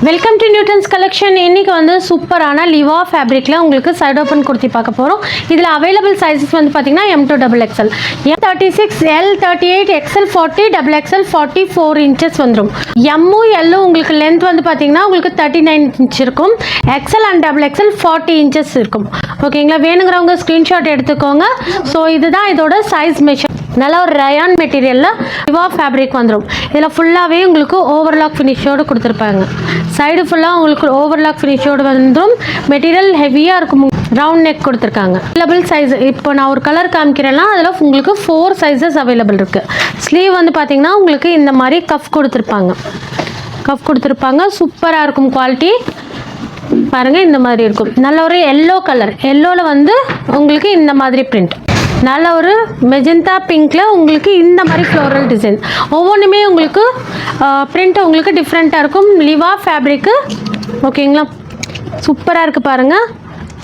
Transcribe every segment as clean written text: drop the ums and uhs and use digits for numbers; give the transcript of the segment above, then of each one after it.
Welcome to Newton's collection. இன்னைக்கு வந்து சூப்பரான லிவா ஃபேப்ரிக்ல உங்களுக்கு சைடு ஓப்பன் குர்த்தி பார்க்க போறோம். இதுல அவைலபிள் சைஸஸ் வந்து பாத்தீங்கன்னா M2 XXL, M36, L38, XL 40, XXL 44 inches வந்துரும். M L உங்களுக்கு லென்த் வந்து பாத்தீங்கன்னா உங்களுக்கு 39 இன்ச் இருக்கும். XL and XXL 40 இன்ச்சஸ் இருக்கும். ஓகேங்களா? வேணுங்கிறவங்க ஸ்கிரீன்ஷாட் எடுத்துக்கோங்க. ஸோ இதுதான் இதோட சைஸ் மெஷர். நல்ல ஒரு ரயான் மெட்டீரியல்ல லிவா ஃபேப்ரிக் வந்துடும். இதில் ஃபுல்லாகவே உங்களுக்கு ஓவர்லாக் ஃபினிஷோடு கொடுத்துருப்பாங்க. சைடு ஃபுல்லாக உங்களுக்கு ஓவர்லாக் ஃபினிஷோடு வந்துடும். மெட்டீரியல் ஹெவியாக இருக்கும். ரவுண்ட் நெக் கொடுத்துருக்காங்க. அவைலபிள் சைஸ் இப்போ நான் ஒரு கலர் காமிக்கிறேன்னா அதில் உங்களுக்கு 4 சைஸஸ் அவைலபிள் இருக்குது. ஸ்லீவ் வந்து பார்த்தீங்கன்னா உங்களுக்கு இந்த மாதிரி கஃப் கொடுத்துருப்பாங்க. சூப்பராக இருக்கும் குவாலிட்டி. பாருங்கள், இந்த மாதிரி இருக்கும். நல்ல ஒரு எல்லோ கலர். எல்லோவில் வந்து உங்களுக்கு இந்த மாதிரி பிரிண்ட். நல்ல ஒரு மெஜந்தா பிங்க்கில் உங்களுக்கு இந்த மாதிரி ஃப்ளோரல் டிசைன். ஒவ்வொன்றுமே உங்களுக்கு பிரிண்ட் உங்களுக்கு டிஃப்ரெண்ட்டாக இருக்கும். லிவா ஃபேப்ரிக்கு. ஓகேங்களா? சூப்பராக இருக்குது பாருங்கள்.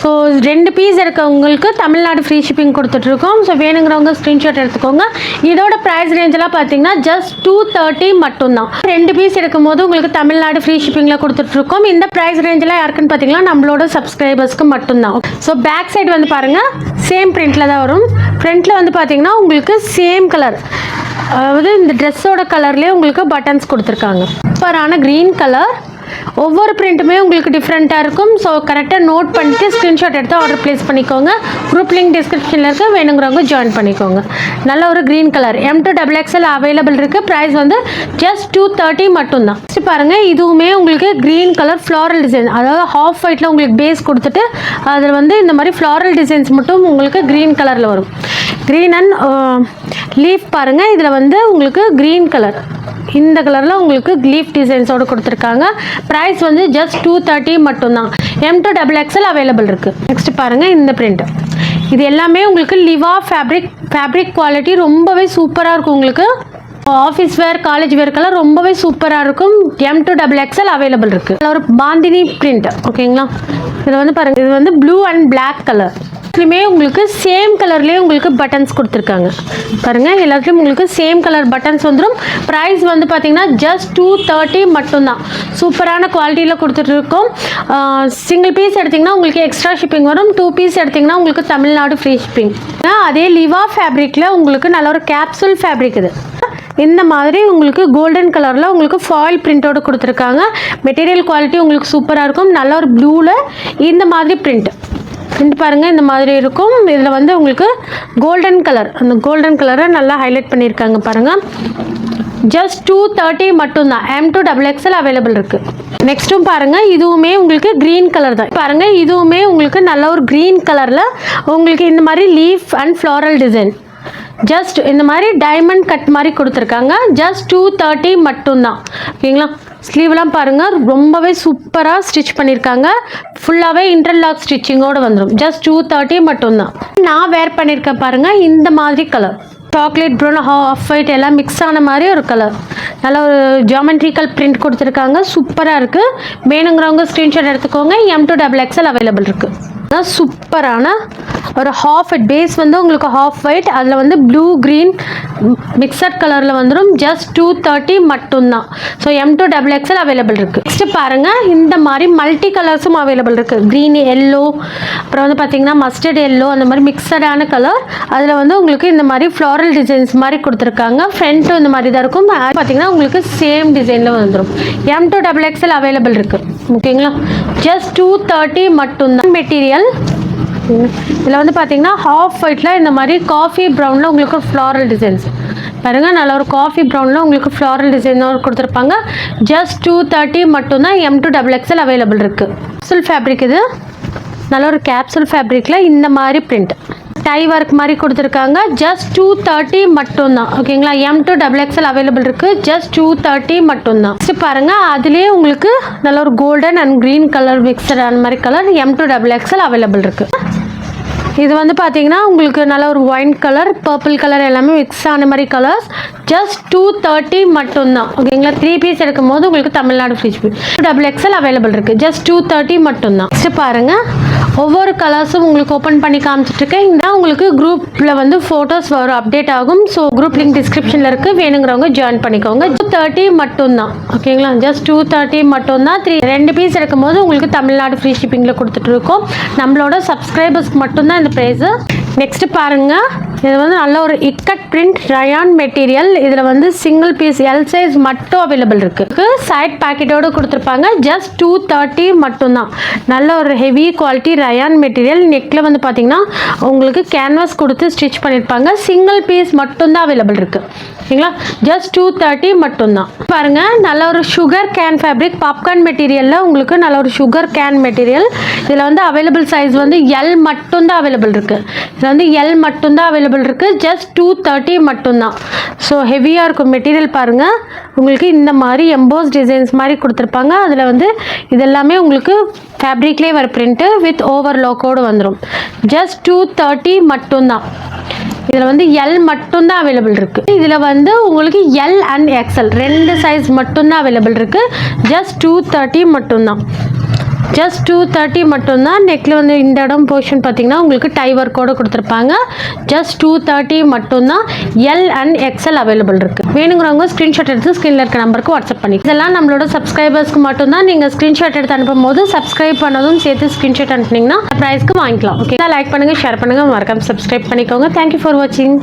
ஸோ 2 பீஸ் இருக்கவங்களுக்கு தமிழ்நாடு ஃப்ரீ ஷிப்பிங் கொடுத்துட்ருக்கோம். ஸோ வேணுங்கிறவங்க ஸ்க்ரீன்ஷாட் எடுத்துக்கோங்க. இதோட ப்ரைஸ் ரேஞ்செலாம் பார்த்தீங்கன்னா ஜஸ்ட் 230 மட்டும்தான். 2 பீஸ் எடுக்கும் போது உங்களுக்கு தமிழ்நாடு ஃப்ரீ ஷிப்பிங்கில் கொடுத்துட்ருக்கோம். இந்த ப்ரைஸ் ரேஞ்செலாம் யாருக்குன்னு பார்த்தீங்கன்னா நம்மளோட சப்ஸ்கிரைபர்ஸ்க்கு மட்டும்தான். ஸோ பேக் சைடு வந்து பாருங்கள், சேம் பிரிண்டில் தான் வரும். ஃப்ரண்ட்டில் வந்து பார்த்தீங்கன்னா உங்களுக்கு சேம் கலர், அதாவது இந்த ட்ரெஸ்ஸோட கலர்லேயே உங்களுக்கு பட்டன்ஸ் கொடுத்துருக்காங்க. சூப்பரான க்ரீன் கலர். ஒவ்வொரு பிரிண்ட்டுமே உங்களுக்கு டிஃப்ரெண்ட்டாக இருக்கும். ஸோ கரெக்டாக நோட் பண்ணிட்டு ஸ்க்ரீன்ஷாட் எடுத்து ஆர்டர் ப்ளேஸ் பண்ணிக்கோங்க. குரூப் லிங்க் டிஸ்கிரிப்ஷனில் இருக்க, வேணுங்கிறவங்க ஜாயின் பண்ணிக்கோங்க. நல்ல ஒரு green colour. M2 XXL available இருக்குது. ப்ரைஸ் வந்து ஜஸ்ட் 230 மட்டும்தான். நெக்ஸ்ட் பாருங்கள், இதுவுமே உங்களுக்கு க்ரீன் கலர் ஃப்ளாரல் டிசைன், அதாவது ஹாஃப் ஒயிட்டில் உங்களுக்கு பேஸ் கொடுத்துட்டு அதில் வந்து இந்த மாதிரி ஃப்ளாரல் டிசைன்ஸ் மட்டும் உங்களுக்கு க்ரீன் கலரில் வரும். க்ரீன் அண்ட் லீஃப் பாருங்கள். இதில் வந்து உங்களுக்கு க்ரீன் கலர், இந்த கலரில் உங்களுக்கு லீஃப் டிசைன்ஸோடு கொடுத்துருக்காங்க. ப்ரைஸ் வந்து ஜஸ்ட் 230 மட்டும்தான். M2 XXL அவைலபிள் இருக்குது. நெக்ஸ்ட் பாருங்கள், இந்த பிரிண்ட். இது எல்லாமே உங்களுக்கு லிவா ஃபேப்ரிக் குவாலிட்டி ரொம்பவே சூப்பராக இருக்கும். உங்களுக்கு ஆஃபீஸ் வேர், காலேஜ் வேர்க்கெல்லாம் ரொம்பவே சூப்பராக இருக்கும். M2 XXL அவைலபிள் இருக்குது. ஒரு பாந்தினி பிரிண்ட். ஓகேங்களா? இதில் வந்து பாருங்கள், இது வந்து ப்ளூ அண்ட் பிளாக் கலர். எல்லாத்துலேயுமே உங்களுக்கு சேம் கலர்லேயே உங்களுக்கு பட்டன்ஸ் கொடுத்துருக்காங்க. பாருங்கள், எல்லாத்துலேயும் உங்களுக்கு சேம் கலர் பட்டன்ஸ் வந்துடும். ப்ரைஸ் வந்து பார்த்தீங்கன்னா ஜஸ்ட் 230 மட்டும்தான். சூப்பரான குவாலிட்டியில் கொடுத்துட்ருக்கோம். சிங்கிள் பீஸ் எடுத்திங்கன்னா உங்களுக்கு எக்ஸ்ட்ரா ஷிப்பிங் வரும். 2 பீஸ் எடுத்திங்கன்னா உங்களுக்கு தமிழ்நாடு ஃப்ரீ ஷிப்பிங். அதே லிவா ஃபேப்ரிக்கில் உங்களுக்கு நல்ல ஒரு கேப்சூல் ஃபேப்ரிக். இது இந்த மாதிரி உங்களுக்கு கோல்டன் கலரில் உங்களுக்கு ஃபாயில் பிரிண்டோடு கொடுத்துருக்காங்க. மெட்டீரியல் குவாலிட்டி உங்களுக்கு சூப்பராக இருக்கும். நல்ல ஒரு ப்ளூவில் இந்த மாதிரி பிரிண்ட் பாருங்கள், இந்த மாதிரி இருக்கும். இதில் வந்து உங்களுக்கு கோல்டன் கலர், அந்த கோல்டன் கலரை நல்லா ஹைலைட் பண்ணியிருக்காங்க பாருங்கள். ஜஸ்ட் 230 மட்டும்தான். M2 XXL அவைலபிள் இருக்குது. நெக்ஸ்ட்டும் பாருங்கள், இதுவுமே உங்களுக்கு க்ரீன் கலர் தான். பாருங்கள், இதுவுமே உங்களுக்கு நல்ல ஒரு க்ரீன் கலரில் உங்களுக்கு இந்த மாதிரி leaf and floral design, just இந்த மாதிரி டைமண்ட் கட் மாதிரி கொடுத்துருக்காங்க. ஜஸ்ட் 230 மட்டும்தான். ஓகேங்களா? ஸ்லீவ்லாம் பாருங்கள், ரொம்பவே சூப்பராக ஸ்டிச் பண்ணியிருக்காங்க. ஃபுல்லாகவே இன்டர்லாக் ஸ்டிச்சிங்கோடு வந்துடும். ஜஸ்ட் 230 மட்டும்தான். நான் வேர் பண்ணியிருக்கேன் பாருங்கள், இந்த மாதிரி colour chocolate brown, off white எல்லாம் மிக்ஸ் ஆன மாதிரி ஒரு கலர். நல்ல ஒரு ஜியோமெட்ரிக்கல் பிரிண்ட் கொடுத்துருக்காங்க. சூப்பராக இருக்குது. வேணுங்கிறவங்க ஸ்க்ரீன்ஷாட் எடுத்துக்கோங்க. M2 XXL அவைலபிள் இருக்குது. சூப்பரான ஒரு ஹாஃப் ஒயிட் பேஸ் வந்து உங்களுக்கு ஹாஃப் ஒயிட், அதில் வந்து ப்ளூ க்ரீன் மிக்சட் கலரில் வந்துடும். ஜஸ்ட் 230 மட்டும்தான். ஸோ M2 XXL அவைலபிள் இருக்குது. நெக்ஸ்ட்டு பாருங்கள், இந்த மாதிரி மல்டி கலர்ஸும் அவைலபிள் இருக்குது. க்ரீன், எல்லோ, அப்புறம் வந்து பார்த்தீங்கன்னா மஸ்டர்ட் எல்லோ, அந்த மாதிரி மிக்சடான கலர். அதில் வந்து உங்களுக்கு இந்த மாதிரி ஃப்ளாரல் டிசைன்ஸ் மாதிரி கொடுத்துருக்காங்க. ஃப்ரண்ட்டும் இந்த மாதிரி தான் இருக்கும். பார்த்தீங்கன்னா உங்களுக்கு சேம் டிசைனில் வந்துடும். M2 XXL அவைலபிள் இருக்குது. ஓகேங்களா? ஜஸ்ட் 230 மட்டும்தான். மெட்டீரியல் இதில் வந்து பார்த்தீங்கன்னா ஹாஃப் ஒயிட்டில் இந்த மாதிரி காஃபி ப்ரௌனில் உங்களுக்கு ஃப்ளாரல் டிசைன்ஸ் பாருங்கள். நல்ல ஒரு காஃபி ப்ரௌனில் உங்களுக்கு ஃப்ளாரல் டிசைன் கொடுத்துருப்பாங்க. ஜஸ்ட் 230 மட்டும்தான். M2 XXL அவைலபிள் இருக்குது. Capsule fabric. இது நல்ல ஒரு கேப்சூல் ஃபேப்ரிக்கில் இந்த மாதிரி பிரிண்ட் டை ஒர்க் மாதிரி கொடுத்துருக்காங்க. ஜஸ்ட் 230 மட்டும்தான். ஓகேங்களா? M2 XXL அவைலபிள் இருக்குது. ஜஸ்ட் 230 மட்டும்தான். நெக்ஸ்ட் பாருங்கள், அதுலேயே உங்களுக்கு நல்ல ஒரு golden and green colour mixed அந்த மாதிரி கலர் M2 XXL அவைலபிள் இருக்குது. இது வந்து பார்த்தீங்கன்னா உங்களுக்கு நல்ல ஒரு ஒயின் கலர், பர்பிள் கலர் எல்லாமே மிக்ஸ் ஆன மாதிரி கலர்ஸ். ஜஸ்ட் 230 மட்டும்தான். ஓகேங்களா, 3 பீஸ் எடுக்கும் போது உங்களுக்கு Tamil Nadu free shipping. XXL available இருக்குது. ஜஸ்ட் 230 மட்டும்தான். நெக்ஸ்ட் பாருங்கள், ஒவ்வொரு கலர்ஸும் உங்களுக்கு ஓப்பன் பண்ணி காமிச்சிட்ருக்கேன். இந்த உங்களுக்கு குரூப்பில் வந்து ஃபோட்டோஸ் வரும், அப்டேட் ஆகும். ஸோ குரூப் லிங்க் டிஸ்கிரிப்ஷனில் இருக்குது, வேணுங்கிறவங்க ஜாயின் பண்ணிக்கோங்க. 230 மட்டும்தான். ஓகேங்களா, ஜஸ்ட் 230 மட்டும்தான். 2 பீஸ் எடுக்கும்போது உங்களுக்கு தமிழ்நாடு ஃப்ரீ ஷிப்பிங்கில் கொடுத்துட்ருக்கோம். நம்மளோட சப்ஸ்கிரைபர்ஸ்க்கு மட்டும்தான் இந்த ப்ரைஸு. நெக்ஸ்ட் பாருங்க, இது வந்து நல்ல ஒரு இக்கட் பிரிண்ட் ரயான் மெட்டீரியல். இதில் வந்து சிங்கிள் பீஸ் எல் சைஸ் மட்டும் அவைலபிள் இருக்கு. சைட் பேக்கெட்டோடு கொடுத்துருப்பாங்க. ஜஸ்ட் 230 மட்டும்தான். நல்ல ஒரு ஹெவி குவாலிட்டி ரயான் மெட்டீரியல். நெக்கில் வந்து பார்த்தீங்கன்னா உங்களுக்கு கேன்வாஸ் கொடுத்து ஸ்டிச் பண்ணியிருப்பாங்க. சிங்கிள் பீஸ் மட்டும்தான் அவைலபிள் இருக்கு. ஓகேங்களா, ஜஸ்ட் 230 மட்டும்தான். பாருங்க, நல்ல ஒரு சுகர் கேன் ஃபேப்ரிக் பாப்கார்ன் மெட்டீரியலில் உங்களுக்கு நல்ல ஒரு சுகர் கேன் மெட்டீரியல். இதில் வந்து அவைலபிள் சைஸ் வந்து எல் மட்டும்தான் அவைலபிள் இருக்கு. இதில் வந்து எல் மட்டும்தான் அவைலபிள் இருக்கு. ஜஸ்ட் 230 மட்டும்தான். ஸோ ஹெவியாக இருக்கும் மெட்டீரியல். பாருங்கள், உங்களுக்கு இந்த மாதிரி எம்போஸ் டிசைன்ஸ் மாதிரி கொடுத்துருப்பாங்க. அதில் வந்து இதெல்லாமே உங்களுக்கு ஃபேப்ரிக்லேயே வர பிரிண்ட்டு வித் ஓவர்லோக்கோடு வந்துடும். ஜஸ்ட் 230 மட்டும்தான். இதில் வந்து எல் மட்டும்தான் அவைலபிள் இருக்குது. இதில் வந்து உங்களுக்கு எல் அண்ட் XL 2 சைஸ் மட்டும்தான் அவைலபிள் இருக்குது. ஜஸ்ட் 230 மட்டும்தான். ஜஸ்ட் 230 மட்டும்தான். நெக்கில் வந்து இந்த இடம் போர்ஷன் பார்த்தீங்கன்னா உங்களுக்கு டை ஒர்க்கோடு கொடுத்துருப்பாங்க. ஜஸ்ட் 230 மட்டும்தான். எல் அண்ட் XL அவைலபிள் இருக்குது. வேணுங்கிறவங்க ஸ்க்ரீன்ஷாட் எடுத்து ஸ்க்ரீனில் இருக்க நம்பருக்கு வாட்ஸ்அப் பண்ணி. இதெல்லாம் நம்மளோட சப்ஸ்கிரைபர்ஸ்க்கு மட்டும்தான். நீங்கள் ஸ்க்ரீன்ஷாட் எடுத்து அனுப்பும் போது சப்ஸ்கிரைப் பண்ணதும் சேர்த்து ஸ்க்ரீன்ஷாட் அனுப்புனீங்கன்னா ப்ரைஸ்க்கு வாங்கிக்கலாம். ஓகே, லைக் பண்ணுங்கள், ஷேர் பண்ணுங்கள், மறக்காம சப்ஸ்கிரைப் பண்ணிக்கோங்க. தேங்க்யூ ஃபார் வாட்சிங்.